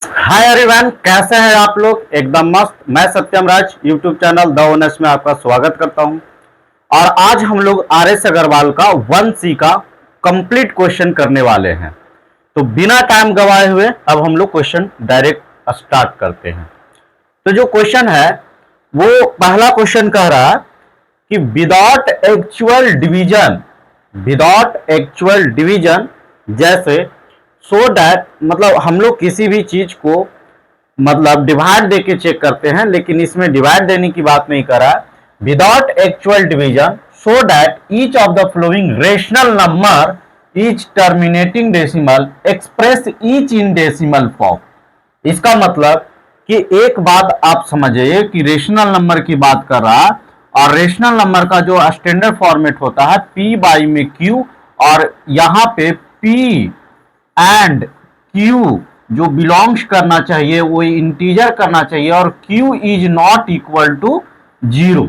Hi everyone, कैसे हैं आप लोग। एकदम मस्त। मैं सत्यम राज यूट्यूब चैनल द ओनर्स में आपका स्वागत करता हूं। और आज हम लोग आर एस अग्रवाल का 1C का कंप्लीट क्वेश्चन करने वाले हैं। तो बिना टाइम गवाए हुए अब हम लोग क्वेश्चन डायरेक्ट स्टार्ट करते हैं। तो जो क्वेश्चन है वो पहला क्वेश्चन कह रहा है कि विदाउट एक्चुअल डिवीजन जैसे सो दैट, मतलब हम लोग किसी भी चीज को मतलब डिवाइड देके चेक करते हैं, लेकिन इसमें डिवाइड देने की बात नहीं कर रहा है। Without actual division so that each of the flowing rational number each terminating decimal express each in decimal form. इसका मतलब कि एक बात आप समझिए कि रेशनल नंबर की बात कर रहा है, और रेशनल नंबर का जो स्टैंडर्ड फॉर्मेट होता है p बाई में q, और यहां पे p एंड q जो बिलोंग्स करना चाहिए वो इंटीजर करना चाहिए, और q is not equal to 0।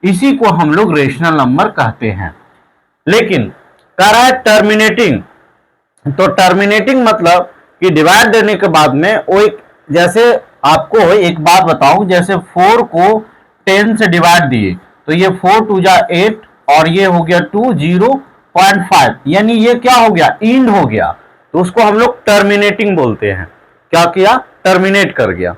इसी को हम लोग रेशनल नंबर कहते हैं। लेकिन कह रहा है टर्मिनेटिंग, तो टर्मिनेटिंग मतलब कि डिवाइड देने के बाद में वो एक, जैसे आपको एक बात बताऊं, जैसे 4 को 10 से डिवाइड दिए तो ये 4 2 जा 8 और ये हो गया 2 0.5, यानी ये क्या हो गया, इंड हो गया। तो उसको हम लोग टर्मिनेटिंग बोलते हैं। क्या किया, टर्मिनेट कर गया।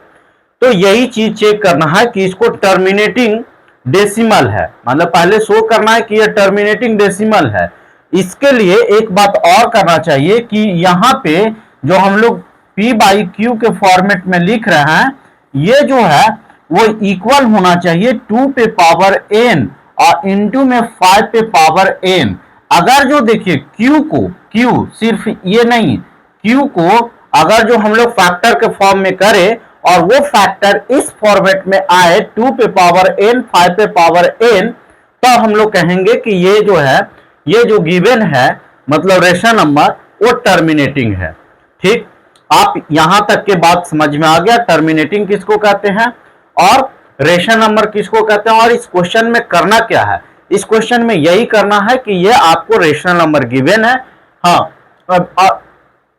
तो यही चीज चेक करना है कि इसको टर्मिनेटिंग डेसिमल है, मतलब पहले शो करना है कि यह टर्मिनेटिंग डेसिमल है। इसके लिए एक बात और करना चाहिए कि यहां पे जो हम लोग p बाई क्यू के फॉर्मेट में लिख रहे हैं, ये जो है वो इक्वल होना चाहिए 2 पे पावर n और इंटू में 5 पे पावर n। अगर जो देखिए q सिर्फ ये नहीं, q को अगर जो हम लोग फैक्टर के फॉर्म में करें और वो फैक्टर इस फॉर्मेट में आए 2 पे पावर n 5 पे पावर n, तो हम लोग कहेंगे कि ये जो है, ये जो गिवन है मतलब रेशनल नंबर वो टर्मिनेटिंग है। ठीक, आप यहां तक के बात समझ में आ गया, टर्मिनेटिंग किसको कहते हैं और रेशनल नंबर किसको कहते हैं। और इस क्वेश्चन में करना क्या है, इस क्वेश्चन में यही करना है कि ये आपको रेशनल नंबर गिवन है, हाँ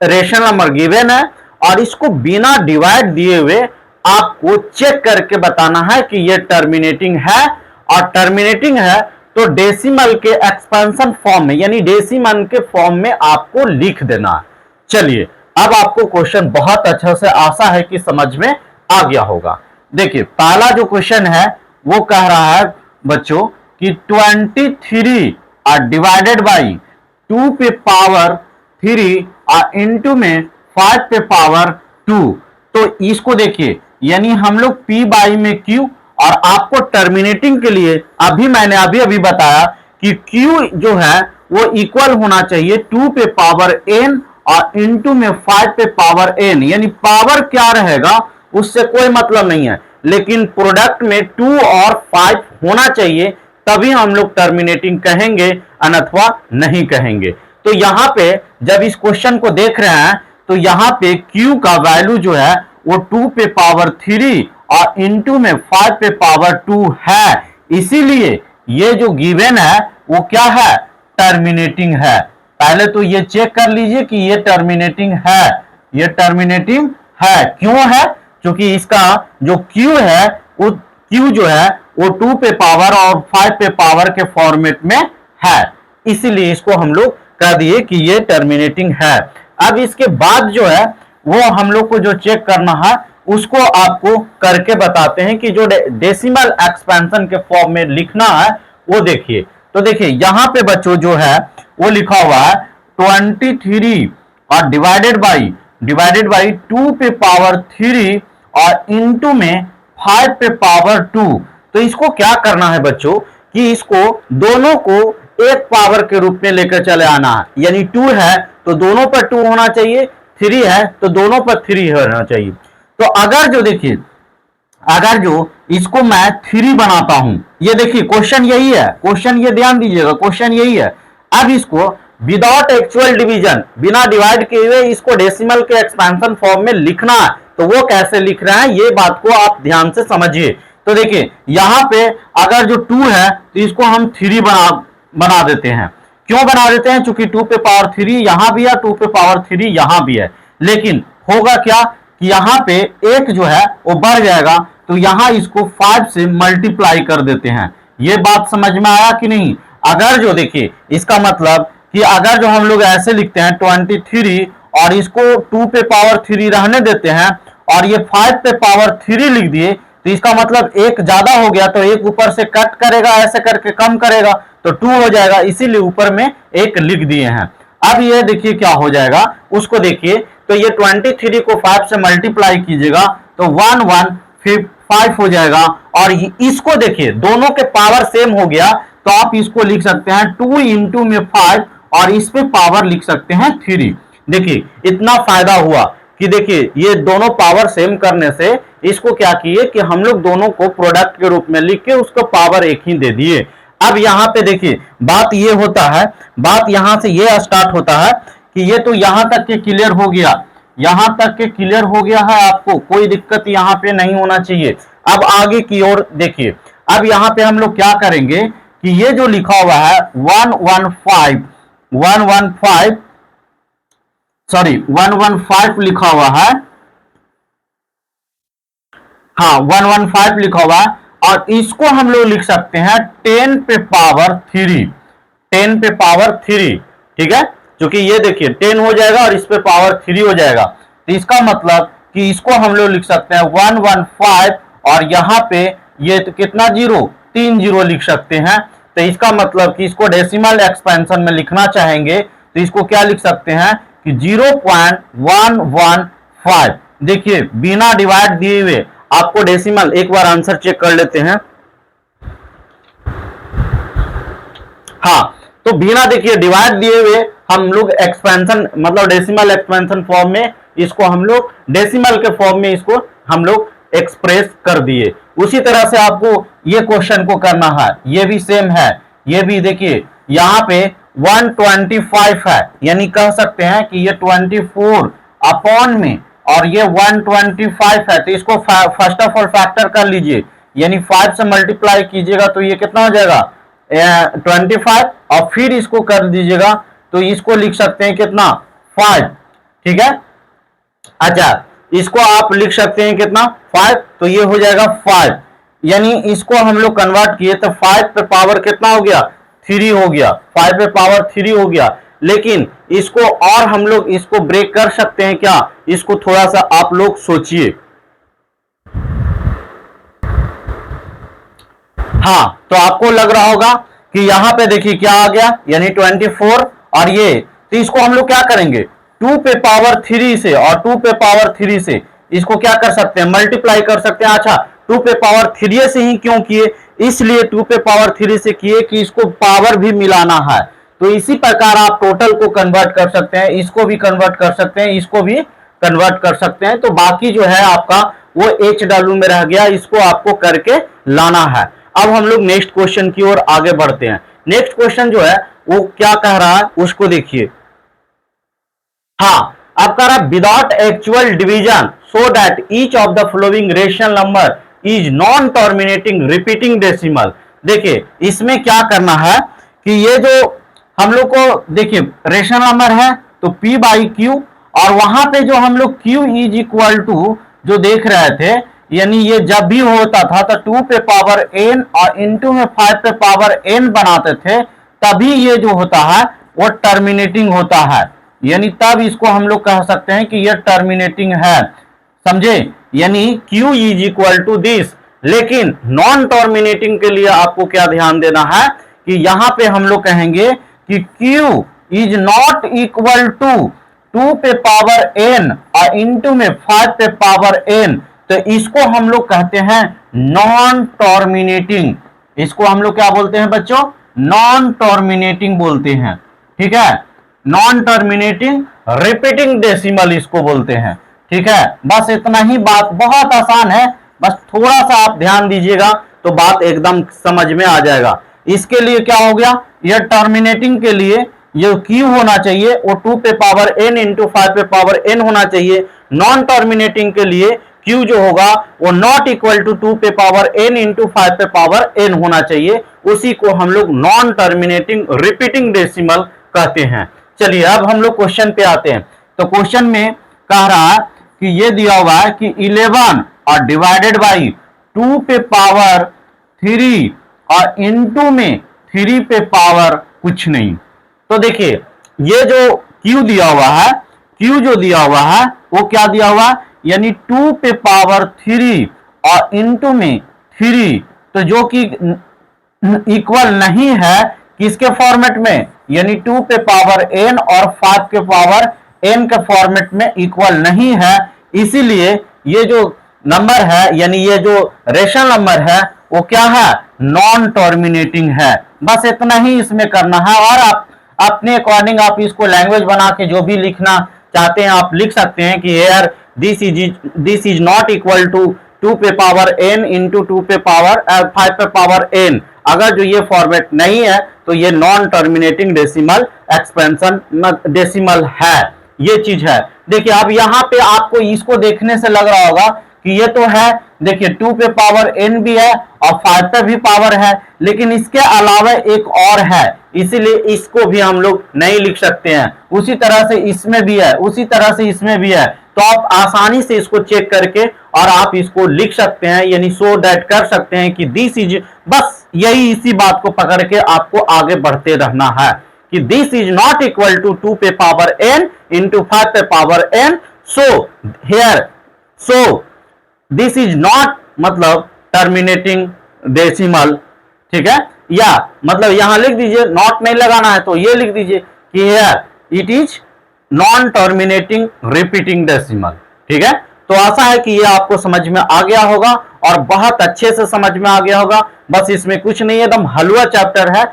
रेशनल नंबर गिवन है, और इसको बिना डिवाइड दिए हुए आपको चेक करके बताना है कि ये टर्मिनेटिंग है। और टर्मिनेटिंग है तो डेसिमल के एक्सपेंशन फॉर्म में, यानी डेसिमल के फॉर्म में आपको लिख देना है। चलिए, अब आपको क्वेश्चन बहुत अच्छा से आशा है कि समझ में आ गया होगा। देखिए, पहला जो क्वेश्चन है वो कह रहा है बच्चों कि 23 डिवाइडेड बाई 2 पे पावर 3 और इंटू में 5 पे पावर 2। तो इसको देखिए, यानी हम लोग p बाई में q, और आपको टर्मिनेटिंग के लिए मैंने अभी बताया कि q जो है वो इक्वल होना चाहिए 2 पे पावर n और इंटू में 5 पे पावर n, यानी पावर क्या रहेगा उससे कोई मतलब नहीं है, लेकिन प्रोडक्ट में 2 और 5 होना चाहिए, तभी हम लोग टर्मिनेटिंग कहेंगे, अन्यथा नहीं कहेंगे। तो यहां पे जब इस क्वेश्चन को देख रहे हैं तो यहां पे q का वैल्यू जो है वो 2 पे पावर 3 और इंटू में 5 पे पावर 2 है, इसीलिए ये जो गिवन है वो क्या है, टर्मिनेटिंग है। पहले तो ये चेक कर लीजिए कि ये टर्मिनेटिंग है, ये टर्मिनेटिंग है। क्यों है, क्योंकि इसका जो q है वो q जो है वो 2 पे पावर और 5 पे पावर के फॉर्मेट में है, इसीलिए इसको हम लोग कह दिए कि ये टर्मिनेटिंग है। अब इसके बाद जो है वो हम लोग को जो चेक करना है उसको आपको करके बताते हैं कि जो डेसिमल एक्सपेंशन के फॉर्म में लिखना है वो देखिए। तो देखिए यहां पे बच्चों जो है वो लिखा हुआ है 23 और डिवाइडेड बाई 2 पे पावर 3 और इंटू में 5 पे पावर 2। तो इसको क्या करना है बच्चों कि इसको दोनों को एक पावर के रूप में लेकर चले आना है, यानी 2 है तो दोनों पर 2 होना चाहिए, 3 है तो दोनों पर 3 होना चाहिए। तो अगर जो देखिए, अगर जो इसको मैं 3 बनाता हूं, ये देखिए क्वेश्चन यही है, क्वेश्चन ये ध्यान दीजिएगा, क्वेश्चन यही है। अब इसको विदाउट एक्चुअल डिवीजन, बिना डिवाइड किए हुए इसको डेसिमल के एक्सपेंशन फॉर्म में लिखना है, तो वो कैसे लिख रहे हैं ये बात को आप ध्यान से समझिए। तो देखिए यहां पे अगर जो 2 है तो इसको हम 3 बना देते हैं। क्यों बना देते हैं, क्योंकि 2 पे पावर 3 यहां भी है, 2 पे पावर 3 यहां भी है, लेकिन होगा क्या कि यहाँ पे एक जो है वो बढ़ जाएगा, तो यहाँ इसको 5 से मल्टीप्लाई कर देते हैं। ये बात समझ में आया कि नहीं? अगर जो देखिए इसका मतलब कि अगर जो हम लोग ऐसे लिखते हैं 23 और इसको 2 पे पावर 3 रहने देते हैं और ये 5 पे पावर 3 लिख दिए, तो इसका मतलब एक ज्यादा हो गया तो एक ऊपर से कट करेगा, ऐसे करके कम करेगा तो 2 हो जाएगा, इसीलिए ऊपर में एक लिख दिए हैं। अब ये देखिए क्या हो जाएगा, उसको देखिए, तो ये 23 को 5 से मल्टीप्लाई कीजिएगा तो 1155 हो जाएगा। और इसको देखिए दोनों के पावर सेम हो गया, तो आप इसको लिख सकते हैं 2 इंटू में 5 और इस पे पावर लिख सकते हैं 3। देखिए इतना फायदा हुआ कि देखिए ये दोनों पावर सेम करने से इसको क्या किए कि हम लोग दोनों को प्रोडक्ट के रूप में लिख के उसको पावर एक ही दे दिए। अब यहाँ पे देखिए बात ये होता है, बात यहां से ये स्टार्ट होता है कि ये तो यहां तक के क्लियर हो गया, यहां तक के क्लियर हो गया है, आपको कोई दिक्कत यहां पे नहीं होना चाहिए। अब आगे की ओर देखिए, अब यहां पे हम लोग क्या करेंगे कि ये जो लिखा हुआ है 115 लिखा हुआ है, हाँ 115 लिखा हुआ है, और इसको हम लोग लिख सकते हैं 10 पे पावर 3, 10 पे पावर 3, ठीक है, क्योंकि ये देखिए 10 हो जाएगा और इस पे पावर 3 हो जाएगा, तो इसका मतलब कि इसको हम लोग लिख सकते हैं 115 और यहाँ पे ये तो कितना जीरो, 3 जीरो लिख सकते हैं। तो इसका मतलब कि इसको डेसिमल एक्सपेंशन में लिखना चाहेंगे तो इसको क्या लिख सकते हैं कि 0.115। देखिए बिना डिवाइड दिए हुए आपको डेसिमल, एक बार आंसर चेक कर लेते हैं, हाँ तो बिना देखिए डिवाइड दिए हुए हम लोग एक्सपेंशन मतलब डेसिमल एक्सपेंशन फॉर्म में इसको हम लोग डेसिमल के फॉर्म में इसको हम लोग एक्सप्रेस कर दिए। उसी तरह से आपको ये क्वेश्चन को करना है, ये भी सेम है, ये भी देखिए यहाँ पे 125 है, यानी कह सकते हैं कि ये 24 अपॉन में और ये 125 है, तो इसको फर्स्ट ऑफ ऑल फैक्टर कर लीजिए, यानी 5 से मल्टीप्लाई कीजिएगा तो ये कितना हो जाएगा 25 और फिर इसको कर दीजिएगा तो इसको लिख सकते हैं कितना 5, ठीक है। अच्छा इसको आप लिख सकते हैं कितना 5, तो ये हो जाएगा 5, यानी इसको हम लोग कन्वर्ट किए तो 5 पे पावर कितना हो गया 3 हो गया, 5 पे पावर 3 हो गया। लेकिन इसको और हम लोग इसको ब्रेक कर सकते हैं क्या, इसको थोड़ा सा आप लोग सोचिए। हाँ तो आपको लग रहा होगा कि यहां पे देखिए क्या आ गया, यानी 24 और ये, तो इसको हम लोग क्या करेंगे 2 पे पावर 3 से और 2 पे पावर 3 से इसको क्या कर सकते हैं मल्टीप्लाई कर सकते हैं। अच्छा 2 पे पावर 3 से ही क्यों किए, इसलिए 2 पे पावर 3 से किए कि इसको पावर भी मिलाना है, तो इसी प्रकार आप टोटल को कन्वर्ट कर सकते हैं, इसको भी कन्वर्ट कर सकते हैं, इसको भी कन्वर्ट कर सकते हैं। तो बाकी जो है आपका वो HW में रह गया, इसको आपको करके लाना है। अब हम लोग नेक्स्ट क्वेश्चन की ओर आगे बढ़ते हैं। नेक्स्ट क्वेश्चन जो है वो क्या कह रहा है उसको देखिए, हाँ अब कह रहा है without actual division so that each of the following rational number is non terminating repeating decimal. देखिए इसमें क्या करना है कि ये जो हम लोग को देखिए रेशनल नंबर है तो P बाई क्यू, और वहां पे जो हम लोग Q इज इक्वल टू जो देख रहे थे, यानी ये जब भी होता था तो 2 पे पावर n और इंटू में 5 पे पावर n बनाते थे, तभी ये जो होता है वो टर्मिनेटिंग होता है, यानी तब इसको हम लोग कह सकते हैं कि ये टर्मिनेटिंग है, समझे, यानी Q is equal to this. लेकिन नॉन टर्मिनेटिंग के लिए आपको क्या ध्यान देना है कि यहां पे हम लोग कहेंगे कि Q is not equal to 2 पे पावर n और इंटू में 5 पे पावर n, तो इसको हम लोग कहते हैं नॉन टर्मिनेटिंग। इसको हम लोग क्या बोलते हैं बच्चों, नॉन टर्मिनेटिंग बोलते हैं, ठीक है, नॉन टर्मिनेटिंग रिपीटिंग डेसिमल इसको बोलते हैं, ठीक है। बस इतना ही, बात बहुत आसान है, बस थोड़ा सा आप ध्यान दीजिएगा तो बात एकदम समझ में आ जाएगा। इसके लिए क्या हो गया, यह टर्मिनेटिंग के लिए ये Q होना चाहिए वो 2 पे पावर n इंटू 5 पे पावर n होना चाहिए। नॉन टर्मिनेटिंग के लिए Q जो होगा वो नॉट इक्वल टू 2 पे पावर n इंटू 5 पे पावर n होना चाहिए, उसी को हम लोग नॉन टर्मिनेटिंग रिपीटिंग डेसिमल कहते हैं। चलिए अब हम लोग क्वेश्चन पे आते हैं। तो क्वेश्चन में कह रहा है कि ये दिया हुआ है कि 11 और डिवाइडेड बाई 2 पे पावर 3 और इनटू में 3 पे पावर कुछ नहीं। तो देखिए ये जो Q दिया हुआ है, Q जो दिया हुआ है वो क्या दिया हुआ है, यानी 2 पे पावर 3 और इनटू में 3, तो जो कि इक्वल नहीं है किसके फॉर्मेट में, यानी 2 पे पावर n और 5 के पावर n के फॉर्मेट में इक्वल नहीं है। इसीलिए ये जो नंबर है, यानी ये जो रेशनल नंबर है वो क्या है, नॉन टर्मिनेटिंग है। बस इतना ही इसमें करना है, और आप अपने अकॉर्डिंग आप इसको लैंग्वेज बना के जो भी लिखना चाहते हैं आप लिख सकते हैं कि here this is not equal to 2 पे पावर n इंटू 2 पे पावर 5 पे पावर n। अगर जो ये फॉर्मेट नहीं है तो ये non terminating decimal expansion decimal है, ये चीज है। देखिए अब यहाँ पे आपको इसको देखने से लग रहा होगा कि ये तो है, देखिए 2 पे पावर n भी है और 5 पे भी पावर है, लेकिन इसके अलावा एक और है, इसीलिए इसको भी हम लोग नहीं लिख सकते हैं। उसी तरह से इसमें भी है, उसी तरह से इसमें भी है, तो आप आसानी से इसको चेक करके और आप इसको लिख सकते हैं, यानी सो दैट कर सकते हैं कि दिस इज, बस यही इसी बात को पकड़ के आपको आगे बढ़ते रहना है कि this is not equal to 2 पे पावर n इंटू 5 पे power n। So here so this is not मतलब टर्मिनेटिंग डेसिमल, ठीक है, या मतलब यहां लिख दीजिए, नॉट नहीं लगाना है तो ये लिख दीजिए कि here it is non terminating repeating decimal, ठीक है। तो आशा है कि ये आपको समझ में आ गया होगा और बहुत अच्छे से समझ में आ गया होगा। बस इसमें कुछ नहीं है, एकदम हलवा चैप्टर है,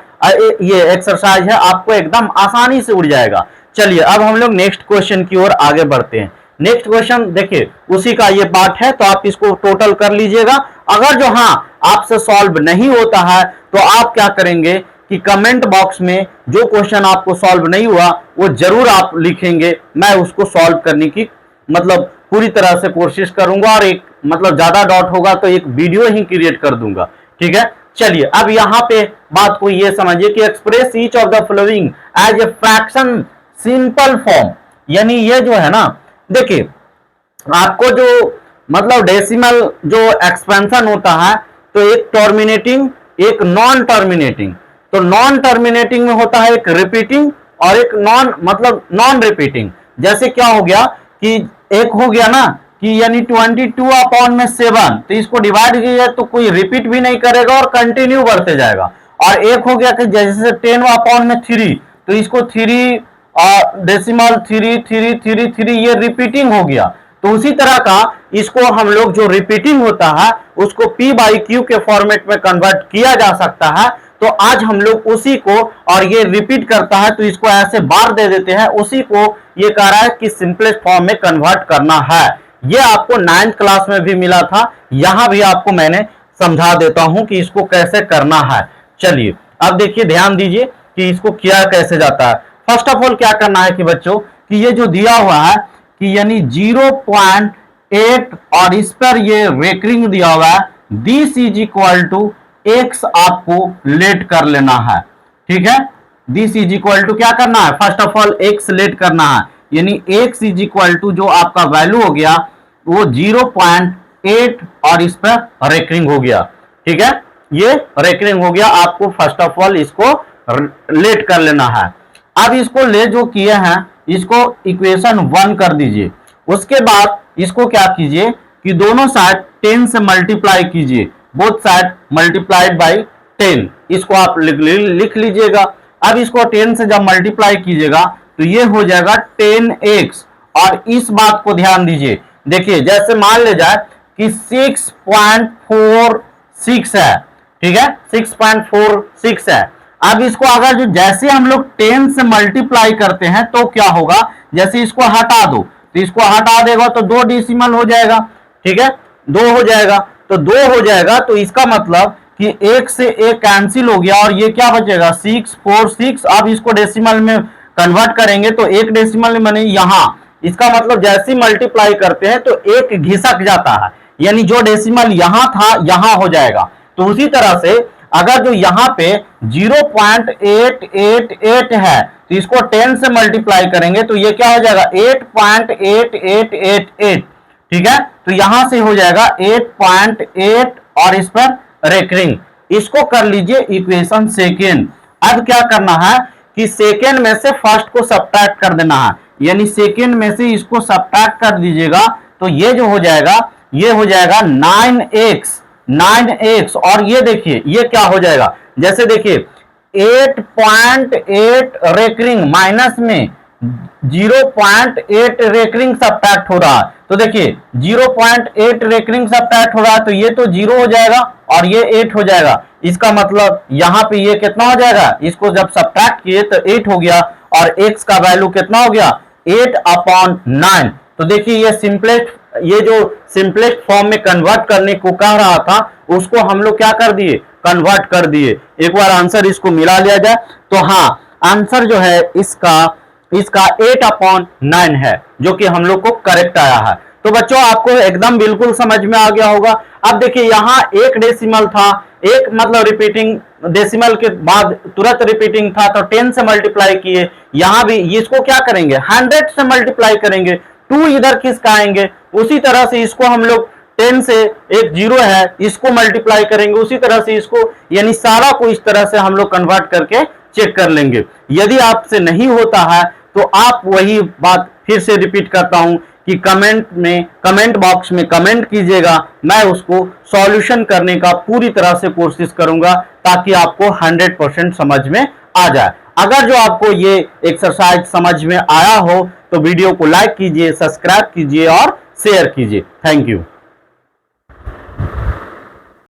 ये एक्सरसाइज है, आपको एकदम आसानी से उड़ जाएगा। चलिए अब हम लोग नेक्स्ट क्वेश्चन की ओर आगे बढ़ते हैं। नेक्स्ट क्वेश्चन देखिए उसी का ये पार्ट है, तो आप इसको टोटल कर लीजिएगा। अगर जो हाँ आपसे सॉल्व नहीं होता है तो आप क्या करेंगे कि कमेंट बॉक्स में जो क्वेश्चन आपको सॉल्व नहीं हुआ वो जरूर आप लिखेंगे, मैं उसको सॉल्व करने की मतलब पूरी तरह से कोशिश करूंगा, और एक मतलब ज्यादा डाउट होगा तो एक वीडियो ही क्रिएट कर दूंगा, ठीक है। चलिए अब यहाँ पे बात को ये समझिए कि express each of the following as a fraction simple form, यानी ये जो है ना, देखिए आपको जो मतलब डेसिमल जो एक्सपेंशन होता है तो एक टर्मिनेटिंग एक नॉन टर्मिनेटिंग, तो नॉन टर्मिनेटिंग में होता है एक रिपीटिंग और एक नॉन मतलब नॉन रिपीटिंग। जैसे क्या हो गया कि एक हो गया ना कि यानी 22/7, तो इसको डिवाइड कीजिए तो कोई रिपीट भी नहीं करेगा और कंटिन्यू बढ़ते जाएगा। और एक हो गया कि जैसे 10/3, तो इसको 3 डेसिमल 3 ये रिपीटिंग हो गया। तो उसी तरह का इसको हम लोग जो रिपीटिंग होता है उसको p/q के फॉर्मेट में कन्वर्ट किया जा सकता है। तो आज हम लोग उसी को, और ये रिपीट करता है तो इसको ऐसे बार दे देते हैं, उसी को ये कह रहा है कि सिंपलेस्ट फॉर्म में कन्वर्ट करना है। ये आपको 9th क्लास में भी मिला था, यहां भी आपको मैंने समझा देता हूं कि इसको कैसे करना है। चलिए अब देखिए ध्यान दीजिए कि इसको किया कैसे जाता है। फर्स्ट ऑफ ऑल क्या करना है कि बच्चों कि ये जो दिया हुआ है कि यानी 0.8 और इस पर ये रेकरिंग दिया हुआ है, this is equal to x आपको लेट कर लेना है, ठीक है। दिस इज इक्वल टू क्या करना है, first of all x let करना है, यानी x इज इक्वल टू जो आपका वैल्यू हो गया वो 0.8 और इस पर रेकरिंग हो गया, ठीक है। ये रेकरिंग हो गया, आपको फर्स्ट ऑफ ऑल इसको लेट कर लेना है। अब इसको ले जो किए हैं इसको इक्वेशन 1 कर दीजिए। उसके बाद इसको क्या कीजिए कि दोनों साइड 10 से मल्टीप्लाई कीजिए, बोथ साइड मल्टीप्लाइड बाई 10, इसको आप लिख लीजिएगा। अब इसको 10 से जब मल्टीप्लाई कीजिएगा तो ये हो जाएगा 10x। और इस बात को ध्यान दीजिए, देखिए जैसे मान ले जाए कि 6.46 है, ठीक है, 6.46 है। अब इसको अगर जो जैसे हम लोग 10 से मल्टीप्लाई करते हैं तो क्या होगा, जैसे इसको हटा दो तो इसको हटा देगा तो 2 डेसिमल हो जाएगा, ठीक है, 2 हो जाएगा, तो 2 हो जाएगा, तो इसका मतलब कि 1 से 1 कैंसिल हो गया और ये क्या बचेगा 646। अब इसको डेसिमल में कन्वर्ट करेंगे तो 1 डेसिमल में नहीं, यहाँ इसका मतलब जैसे मल्टीप्लाई करते हैं तो 1 घिसक जाता है, यानी जो डेसिमल यहाँ था यहाँ हो जाएगा। तो उसी तरह से अगर जो यहाँ पे 0.888 है तो इसको 10 से मल्टीप्लाई करेंगे तो ये क्या हो जाएगा 8.8888, ठीक है, तो यहां से हो जाएगा 8.8 और इस पर रेकरिंग, इसको कर लीजिए इक्वेशन सेकेंड। अब क्या करना है कि सेकेंड में से फर्स्ट को सब्ट्रैक्ट कर देना है, यानी सेकेंड में से इसको सब्ट्रैक्ट कर दीजिएगा तो ये जो हो जाएगा ये हो जाएगा 9x और ये देखिए ये क्या हो जाएगा, जैसे देखिए 8.8 रेकरिंग माइनस में 0.8 रेकरिंग सब्ट्रैक्ट हो रहा है, तो देखिए 0.8 रेकरिंग सब्ट्रैक्ट हो रहा है तो ये तो 0 हो जाएगा और ये 8 हो जाएगा। इसका मतलब यहां पे ये कितना हो जाएगा, इसको जब सब्ट्रैक्ट किए तो 8 हो गया और x का वैल्यू कितना हो गया 8/9। तो देखिए ये सिंपलेस्ट, ये जो सिंपलेस्ट फॉर्म में कन्वर्ट करने को कह रहा था उसको हम लोग क्या कर दिए, कन्वर्ट कर दिए। एक बार आंसर इसको मिला लिया जाए तो हाँ आंसर जो है इसका 8/9 है, जो कि हम लोग को करेक्ट आया है। तो बच्चों आपको एकदम बिल्कुल समझ में आ गया होगा। अब देखिए यहाँ एक डेसिमल था, एक मतलब रिपीटिंग डेसिमल के बाद तुरंत रिपीटिंग था तो 10 से मल्टीप्लाई किए, यहां भी इसको क्या करेंगे 100 से मल्टीप्लाई करेंगे, 2 इधर किसका आएंगे, उसी तरह से इसको हम लोग 10 से एक 0 है इसको मल्टीप्लाई करेंगे, उसी तरह से इसको, यानी सारा को इस तरह से हम लोग कन्वर्ट करके चेक कर लेंगे। यदि आपसे नहीं होता है तो आप वही बात फिर से रिपीट करता हूं कि कमेंट बॉक्स में कमेंट कीजिएगा, मैं उसको सॉल्यूशन करने का पूरी तरह से कोशिश करूंगा ताकि आपको 100% समझ में आ जाए। अगर जो आपको ये एक्सरसाइज समझ में आया हो तो वीडियो को लाइक कीजिए, सब्सक्राइब कीजिए और शेयर कीजिए। Thank you.